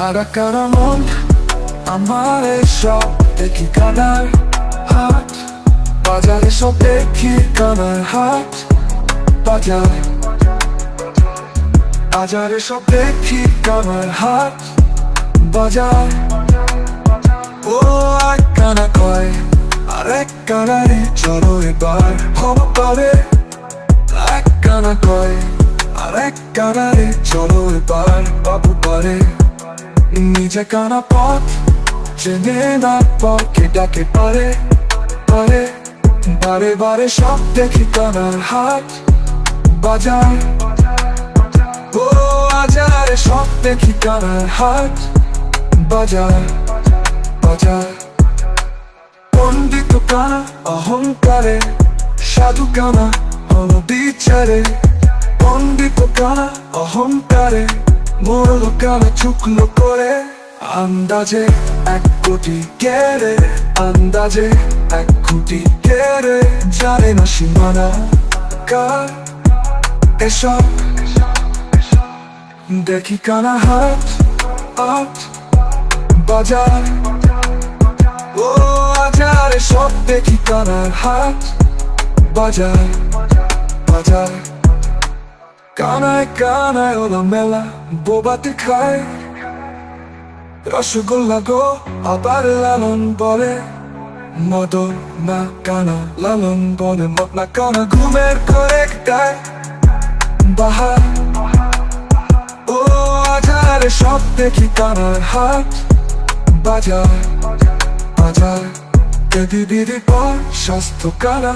আরাকারা মন আমার সব দেখি কানার হাট বাজারে সব দেখি কানার হাট বাজার বাজারে সব দেখি কানার হাট বাজার ও এক কানা কয় আরেক কানারে চলো এবার ক্ষমা পারে এক কানা কয় আরেক কানারে চলো এবার বাবু পারে নিজে কানা পথ চেনে না পথকে ডাকে পারে পারে বারে বারে সব দেখি কানার হাট বাজার ও বাজারে সব দেখি কানার হাট বাজার বাজার পণ্ডিত কানা অহংকারে সাধু কানা হলো বিচারে পণ্ডিত কানা অহংকারে মরল কানা চুকলো করে আন্দাজে 1 কোটি কেড়ে আন্দাজে 1 কোটি কেড়ে জানে না সীমানা কার এসব দেখি কানা হাট হাট বাজার ও বাজারে সব দেখি কানার হাট বাজার বাজার কানায় কানায় ওলা মেলা বোবাতে খায় রসগোল্লা গো আবার লালন বলে মদন না কানা লালন বলে মদনা কানা ঘুমের করে গায় বাহার ও বাজারে সব দেখি কানার হাট বাজার বাজার দেবী বিধি পর স্বাস্থ্য কানা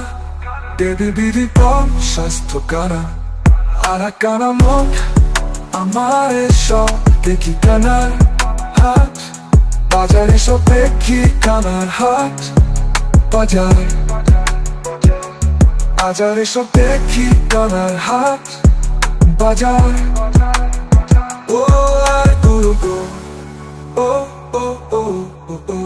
দেবী বিধি পর স্বাস্থ্য কানা আরাকারা মন আমার সব দেখি কানার হাট বাজারে সব দেখি কানার হাট বাজার বাজারে সব দেখি কানার হাট বাজার ও আর গুরু গো ও ও ও ও